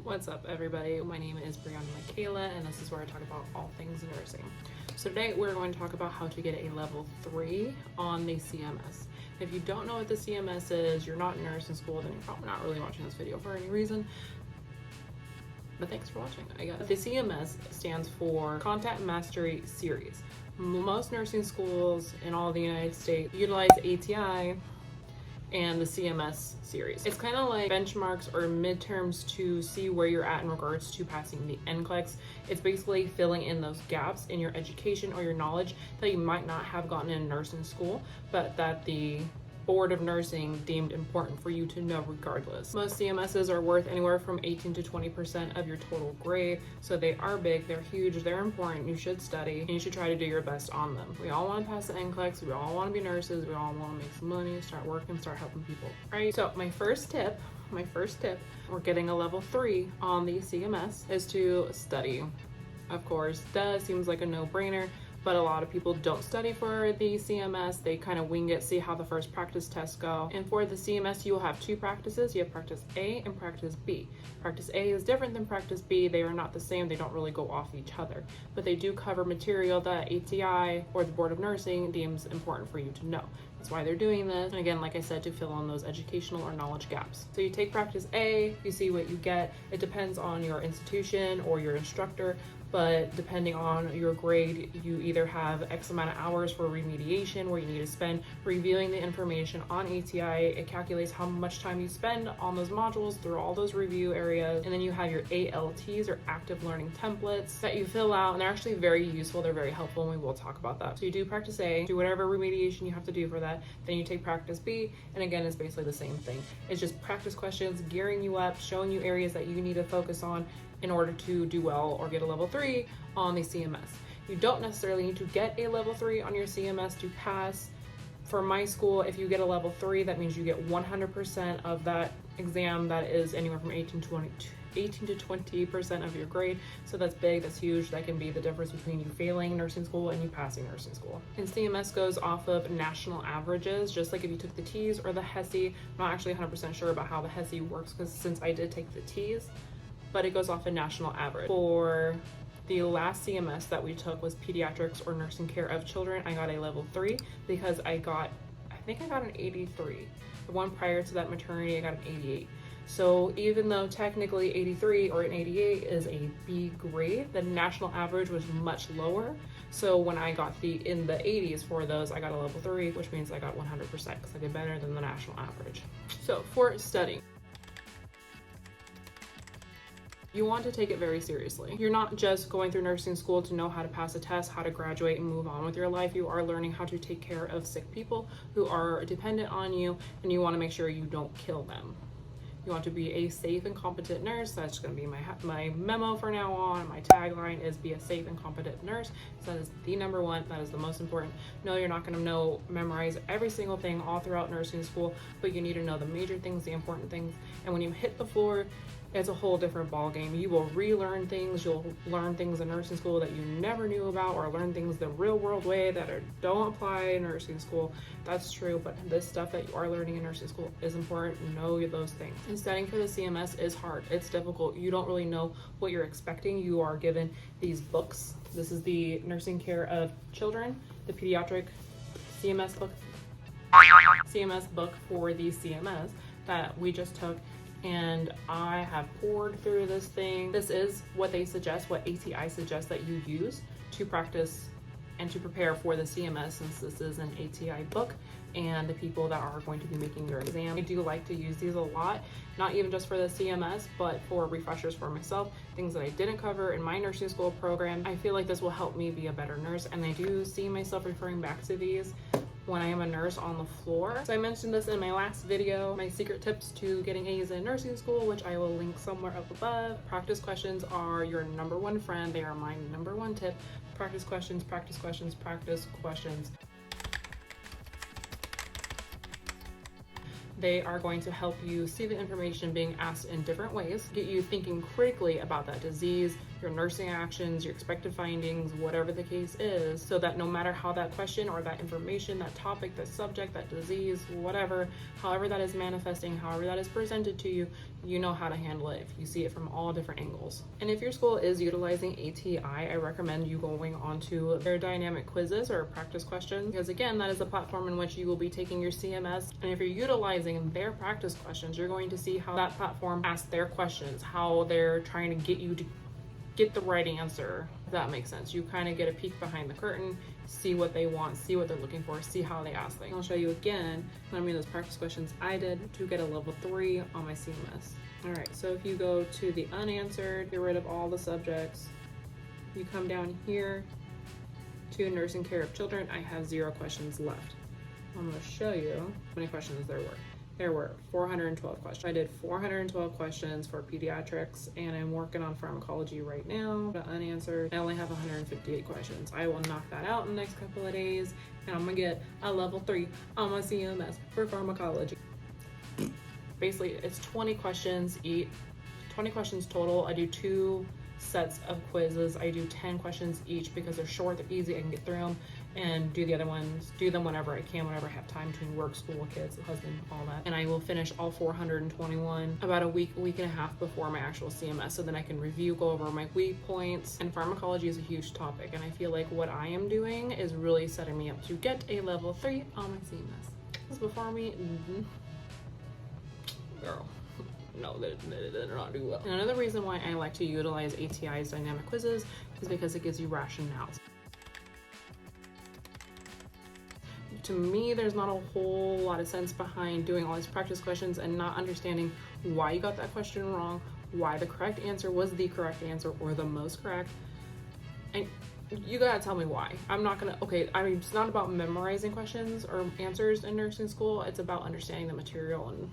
What's up, everybody? My name is Brianna Michaela, and this is where I talk about all things nursing. So today we're going to talk about how to get a level 3 on the CMS. If you don't know what the CMS is, you're not in nursing school, then you're probably not really watching this video for any reason. But thanks for watching, I guess. The CMS stands for Content Mastery Series. Most nursing schools in all of the United States utilize ATI and the CMS series. It's kind of like benchmarks or midterms to see where you're at in regards to passing the NCLEX. It's basically filling in those gaps in your education or your knowledge that you might not have gotten in nursing school, but that the Board of Nursing deemed important for you to know regardless. Most CMSs are worth anywhere from 18 to 20% of your total grade, so they are big, they're huge, they're important, you should study, and you should try to do your best on them. We all want to pass the NCLEX, we all want to be nurses, we all want to make some money, start working, start helping people, right? So my first tip for getting a level 3 on the CMS is to study. Of course, seems like a no-brainer, but a lot of people don't study for the CMS. They kind of wing it, see how the first practice tests go. And for the CMS, you will have two practices. You have practice A and practice B. Practice A is different than practice B. They are not the same. They don't really go off each other, but they do cover material that ATI or the Board of Nursing deems important for you to know. That's why they're doing this. And again, like I said, to fill in those educational or knowledge gaps. So you take practice A, you see what you get. It depends on your institution or your instructor, but depending on your grade, you either have X amount of hours for remediation where you need to spend reviewing the information on ATI. It calculates how much time you spend on those modules through all those review areas. And then you have your ALTs, or active learning templates, that you fill out, and they're actually very useful. They're very helpful, and we will talk about that. So you do practice A, do whatever remediation you have to do for that. Then you take practice B, and again, it's basically the same thing. It's just practice questions, gearing you up, showing you areas that you need to focus on in order to do well or get a level 3 on the CMS. You don't necessarily need to get a level 3 on your CMS to pass. For my school, if you get a level 3, that means you get 100% of that exam. That is anywhere from 18 to 20% of your grade. So that's big, that's huge. That can be the difference between you failing nursing school and you passing nursing school. And CMS goes off of national averages, just like if you took the TEAS or the HESI. I'm not actually 100% sure about how the HESI works, because since I did take the TEAS, but it goes off a national average. For the last CMS that we took was pediatrics or nursing care of children. I got a level 3 because I think I got an 83. The one prior to that, maternity, I got an 88. So even though technically 83 or an 88 is a B grade, the national average was much lower. So when I got in the 80s for those, I got a level 3, which means I got 100% because I did better than the national average. So for studying, you want to take it very seriously. You're not just going through nursing school to know how to pass a test, how to graduate and move on with your life. You are learning how to take care of sick people who are dependent on you, and you want to make sure you don't kill them. You want to be a safe and competent nurse. That's going to be my memo for now on. My tagline is be a safe and competent nurse. So that is the number one. That is the most important. No, you're not going to memorize every single thing all throughout nursing school, but you need to know the major things, the important things. And when you hit the floor, it's a whole different ball game. You will relearn things. You'll learn things in nursing school that you never knew about, or learn things the real world way that don't apply in nursing school. That's true, but this stuff that you are learning in nursing school is important. Know those things. And studying for the CMS is hard. It's difficult. You don't really know what you're expecting. You are given these books. This is the nursing care of children, the pediatric CMS book for the CMS that we just took. And I have poured through this thing. This is what they suggest, what ATI suggests that you use to practice and to prepare for the CMS, since this is an ATI book and the people that are going to be making your exam. I do like to use these a lot, not even just for the CMS, but for refreshers for myself, things that I didn't cover in my nursing school program. I feel like this will help me be a better nurse, and I do see myself referring back to these when I am a nurse on the floor. So I mentioned this in my last video, my secret tips to getting A's in nursing school, which I will link somewhere up above. Practice questions are your number one friend. They are my number one tip. Practice questions, practice questions, practice questions. They are going to help you see the information being asked in different ways, get you thinking critically about that disease, your nursing actions, your expected findings, whatever the case is, so that no matter how that question or that information, that topic, that subject, that disease, whatever, however that is manifesting, however that is presented to you, you know how to handle it if you see it from all different angles. And if your school is utilizing ATI, I recommend you going onto their dynamic quizzes or practice questions, because again, that is a platform in which you will be taking your CMS. And if you're utilizing their practice questions, you're going to see how that platform asks their questions, how they're trying to get you to get the right answer, if that makes sense. You kind of get a peek behind the curtain, see what they want, see what they're looking for, see how they ask things. I'll show you again how many of those practice questions I did to get a level 3 on my CMS. All right, so if you go to the unanswered, get rid of all the subjects, you come down here to nursing care of children, I have 0 questions left. I'm going to show you how many questions there were. There were 412 questions. I did 412 questions for pediatrics, and I'm working on pharmacology right now. Unanswered, I only have 158 questions. I will knock that out in the next couple of days, and I'm gonna get a level 3 on my CMS for pharmacology. Basically, it's 20 questions each, 20 questions total. I do 2 sets of quizzes. I do 10 questions each because they're short, they're easy, I can get through them, and do the other ones, do them whenever I can, whenever I have time between work, school, kids, husband, all that. And I will finish all 421 about a week and a half before my actual CMS, so then I can review, go over my weak points. And pharmacology is a huge topic, and I feel like what I am doing is really setting me up to get a level 3 on my CMS. This before me, girl. No, they did not do well. And another reason why I like to utilize ATI's dynamic quizzes is because it gives you rationales. To me, there's not a whole lot of sense behind doing all these practice questions and not understanding why you got that question wrong, why the correct answer was the correct answer or the most correct. And you gotta tell me why. I'm not gonna, it's not about memorizing questions or answers in nursing school. It's about understanding the material. And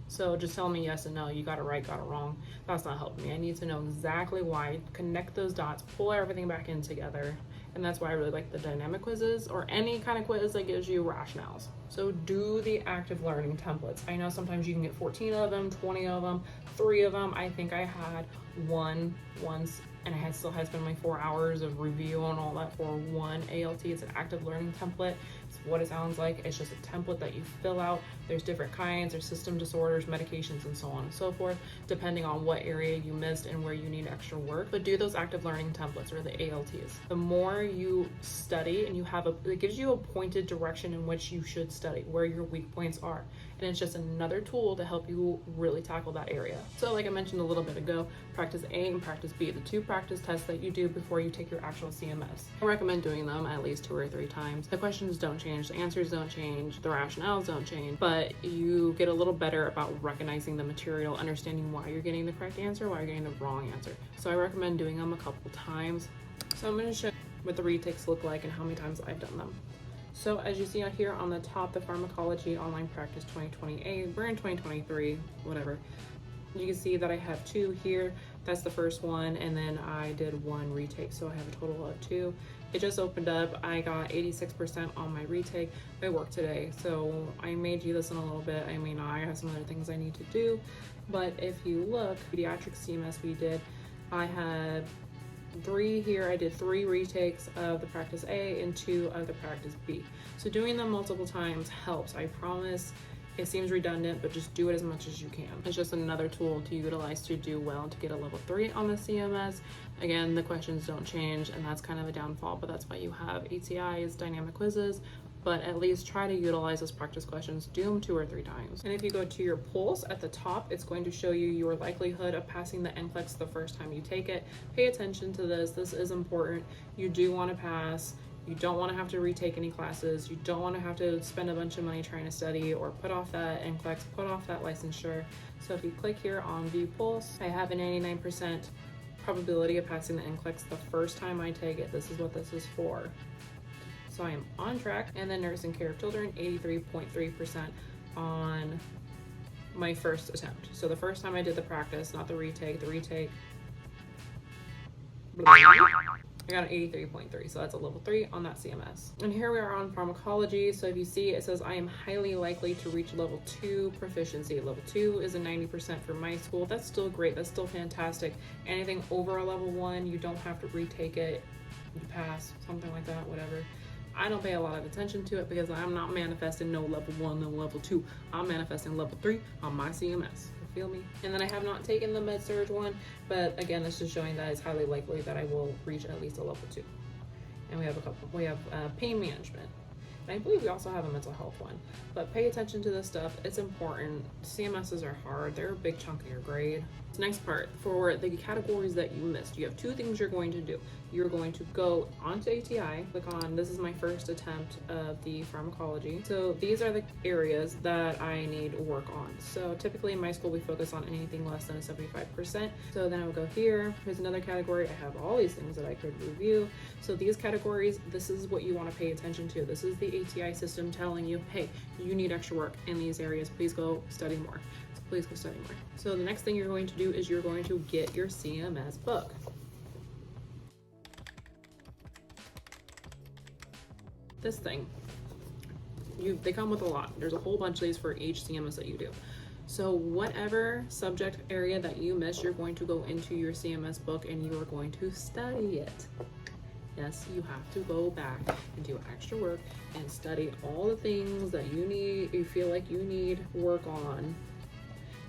so just tell me yes and no, you got it right, got it wrong. That's not helping me. I need to know exactly why, connect those dots, pull everything back in together. And that's why I really like the dynamic quizzes or any kind of quiz that gives you rationales. So do the active learning templates. I know sometimes you can get 14 of them, 20 of them, 3 of them. I think I had one once, and I still had to spend my 4 hours of review and all that for one ALT. It's an active learning template. It's what it sounds like. It's just a template that you fill out. There's different kinds, there's system disorders, medications, and so on and so forth, depending on what area you missed and where you need extra work. But do those active learning templates or the ALTs. The more you study and you have it gives you a pointed direction in which you should study, where your weak points are. And it's just another tool to help you really tackle that area. So like I mentioned a little bit ago, practice A and practice B, the 2 practice tests that you do before you take your actual CMS. I recommend doing them at least 2 or 3 times. The questions don't change, the answers don't change, the rationales don't change, but you get a little better about recognizing the material, understanding why you're getting the correct answer, why you're getting the wrong answer. So I recommend doing them a couple times. So I'm gonna show you what the retakes look like and how many times I've done them. So as you see out here on the top, the Pharmacology Online Practice 2028, we're in 2023, whatever. You can see that I have 2 here. That's the first one, and then I did 1 retake, so I have a total of 2. It just opened up. I got 86% on my retake. I worked today, so I may do this in a little bit. I may not. I have some other things I need to do, but if you look, pediatric CMS we did, I had 3 here. I did 3 retakes of the practice A and 2 of the practice B. So doing them multiple times helps, I promise. It seems redundant, but just do it as much as you can. It's just another tool to utilize to do well and to get a level 3 on the CMS. Again, the questions don't change, and that's kind of a downfall, but that's why you have ATI's dynamic quizzes. But at least try to utilize those practice questions, do them 2 or 3 times. And if you go to your pulse at the top, it's going to show you your likelihood of passing the NCLEX the first time you take it. Pay attention to this. This is important. You do want to pass. You don't want to have to retake any classes. You don't want to have to spend a bunch of money trying to study or put off that NCLEX, put off that licensure. So if you click here on View Pulse, I have an 89% probability of passing the NCLEX the first time I take it. This is what this is for. So I am on track. And then nursing care of children, 83.3% on my first attempt. So the first time I did the practice, not the retake, I got an 83.3, so that's a level 3 on that CMS. And here we are on pharmacology. So if you see, it says I am highly likely to reach level 2 proficiency. Level 2 is a 90% for my school. That's still great. That's still fantastic. Anything over a level 1, you don't have to retake it. You pass, something like that, whatever. I don't pay a lot of attention to it because I'm not manifesting no level 1 and level 2. I'm manifesting level 3 on my CMS. Feel me? And then I have not taken the med-surg one, but again, this is showing that it's highly likely that I will reach at least a level 2. And we have pain management. And I believe we also have a mental health one. But pay attention to this stuff. It's important. CMSs are hard. They're a big chunk of your grade. Next part, for the categories that you missed, you have 2 things you're going to do. You're going to go onto ATI, click on, this is my first attempt of the pharmacology. So these are the areas that I need work on. So typically in my school, we focus on anything less than a 75%. So then I would go here, here's another category. I have all these things that I could review. So these categories, this is what you want to pay attention to. This is the ATI system telling you, hey, you need extra work in these areas. Please go study more. So please go study more. So the next thing you're going to do is you're going to get your CMS book. This thing, they come with a lot. There's a whole bunch of these for each CMS that you do. So whatever subject area that you miss, you're going to go into your CMS book and you are going to study it. Yes, you have to go back and do extra work and study all the things that you feel like you need work on.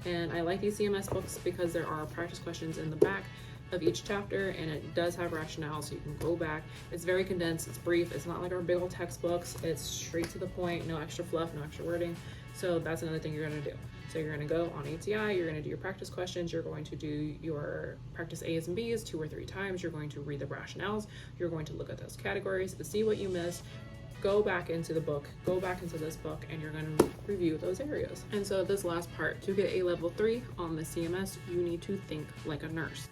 And I like these CMS books because there are practice questions in the back of each chapter, and it does have rationale, so you can go back. It's very condensed, it's brief, it's not like our big old textbooks. It's straight to the point, no extra fluff, no extra wording. So that's another thing you're going to do. So you're going to go on ATI, you're going to do your practice questions, you're going to do your practice A's and B's 2 or 3 times, you're going to read the rationales, you're going to look at those categories to see what you missed. Go back into the book, go back into this book, and you're going to review those areas. And so this last part, to get a level 3 on the CMS, you need to think like a nurse.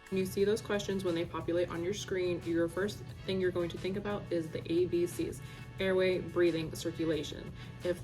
When you see those questions, when they populate on your screen, your first thing you're going to think about is the ABCs: airway, breathing, circulation. If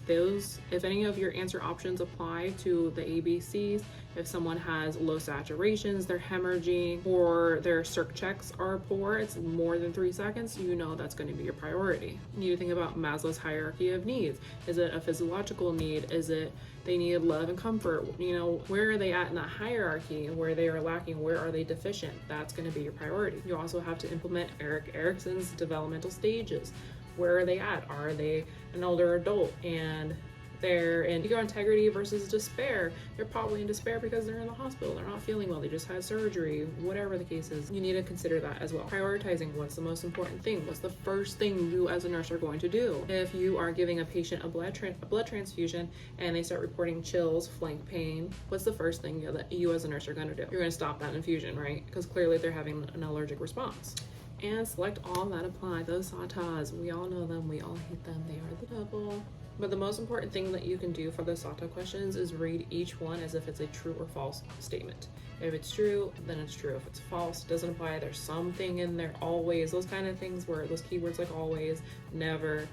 any of your answer options apply to the ABCs, if someone has low saturations, they're hemorrhaging, or their circ checks are poor, it's more than 3 seconds, you know that's going to be your priority. You need to think about Maslow's hierarchy of needs. Is it a physiological need? Is it they need love and comfort? You know, where are they at in that hierarchy? Where they are lacking, where are they deficient? That's going to be your priority. You also have to implement Erik Erikson's developmental stages. Where are they at? Are they an older adult and they're in ego integrity versus despair? They're probably in despair because they're in the hospital. They're not feeling well. They just had surgery. Whatever the case is, you need to consider that as well. Prioritizing what's the most important thing. What's the first thing you as a nurse are going to do? If you are giving a patient a blood transfusion and they start reporting chills, flank pain, what's the first thing that you as a nurse are going to do? You're going to stop that infusion, right? Because clearly they're having an allergic response. And select all that apply. Those SATAs, we all know them, we all hate them, they are the devil. But the most important thing that you can do for the SATA questions is read each one as if it's a true or false statement. If it's true, then it's true. If it's false, it doesn't apply. There's something in there, always, those kind of things where those keywords like always, never,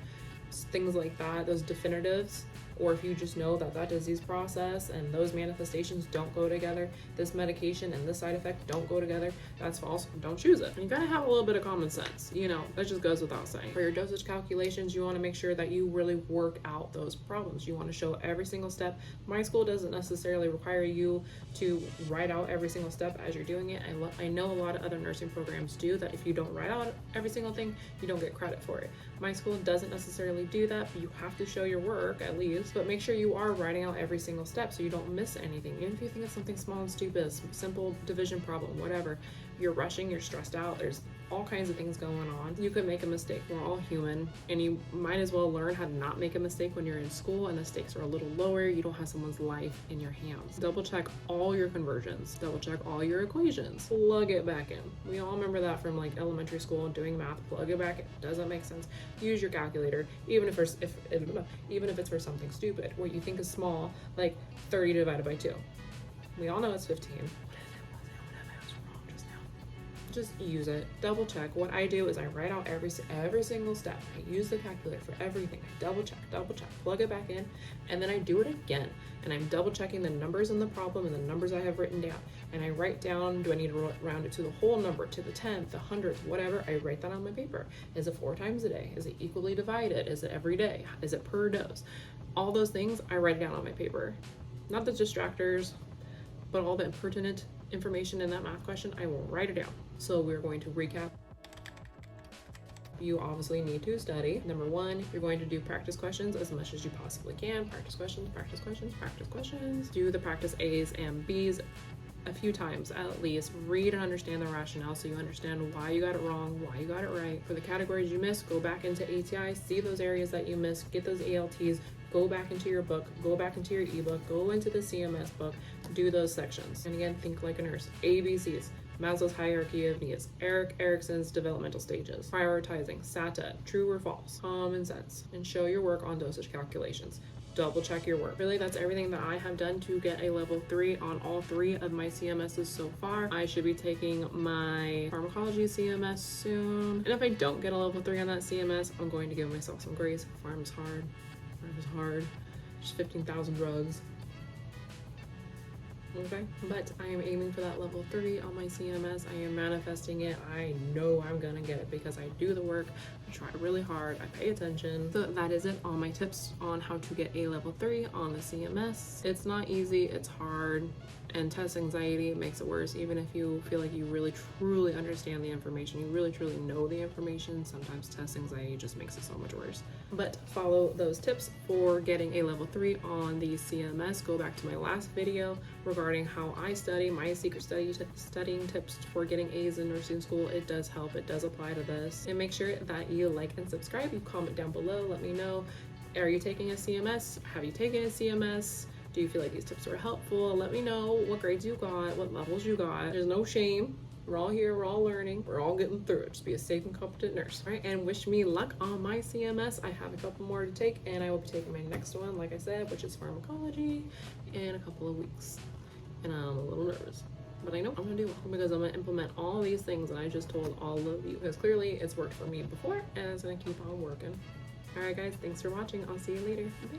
things like that, those definitives. Or if you just know that disease process and those manifestations don't go together, this medication and this side effect don't go together, that's false, don't choose it. And you gotta have a little bit of common sense, you know, that just goes without saying. For your dosage calculations, you wanna make sure that you really work out those problems. You wanna show every single step. My school doesn't necessarily require you to write out every single step as you're doing it. I know a lot of other nursing programs do that. If you don't write out every single thing, you don't get credit for it. My school doesn't necessarily do that, but you have to show your work at least. But make sure you are writing out every single step so you don't miss anything. Even if you think it's something small and stupid, simple division problem, whatever, you're rushing, you're stressed out, there's all kinds of things going on. You could make a mistake. We're all human, and you might as well learn how to not make a mistake when you're in school and the stakes are a little lower. You don't have someone's life in your hands. Double check all your conversions. Double check all your equations. Plug it back in. We all remember that from like elementary school and doing math. Plug it back in. Doesn't make sense. Use your calculator, even if it's for something stupid. What you think is small, like 30 divided by 2. We all know it's 15. just use it. Double check. What I do is I write out every single step. I use the calculator for everything. I double check, plug it back in, and then I do it again. And I'm double checking the numbers in the problem and the numbers I have written down. And I write down, do I need to round it to the whole number, to the 10th, the 100th, whatever? I write that on my paper. Is it 4 times a day? Is it equally divided? Is it every day? Is it per dose? All those things I write down on my paper. Not the distractors, but all the pertinent information in that math question, I will write it down. So we're going to recap. You obviously need to study. Number 1, you're going to do practice questions as much as you possibly can. Practice questions, practice questions, practice questions. Do the practice A's and B's a few times at least. Read and understand the rationale so you understand why you got it wrong, why you got it right. For the categories you missed, go back into ATI, see those areas that you missed, get those ALTs, go back into your book, go back into your ebook, go into the CMS book, do those sections. And again, think like a nurse. ABCs. Maslow's hierarchy of needs, Erik Erikson's developmental stages, prioritizing, SATA, true or false, common sense, and show your work on dosage calculations. Double check your work. Really, that's everything that I have done to get a level 3 on all 3 of my CMSs so far. I should be taking my pharmacology CMS soon. And if I don't get a level 3 on that CMS, I'm going to give myself some grace. Pharm is hard. Pharm is hard. There's 15,000 drugs. Okay, but I am aiming for that level 3 on my CMS. I am manifesting it. I know I'm gonna get it because I do the work, I try really hard, I pay attention. So that is it, all my tips on how to get a level 3 on the CMS. It's not easy, it's hard, and test anxiety makes it worse. Even if you feel like you really truly understand the information, you really truly know the information, sometimes test anxiety just makes it so much worse. But follow those tips for getting a level 3 on the CMS. Go back to my last video regarding how I study, my secret studying tips for getting A's in nursing school. It does help, it does apply to this. And make sure that you like and subscribe. You comment down below, let me know, are you taking a CMS? Have you taken a CMS? Do you feel like these tips were helpful? Let me know what grades you got, what levels you got. There's no shame. We're all here, we're all learning, we're all getting through it. Just be a safe and competent nurse. All right, and wish me luck on my CMS. I have a couple more to take, and I will be taking my next one, like I said, which is pharmacology, in a couple of weeks. And I'm a little nervous, but I know I'm gonna do it because I'm gonna implement all these things that I just told all of you, because clearly it's worked for me before, and it's gonna keep on working. All right, guys, thanks for watching. I'll see you later. Bye.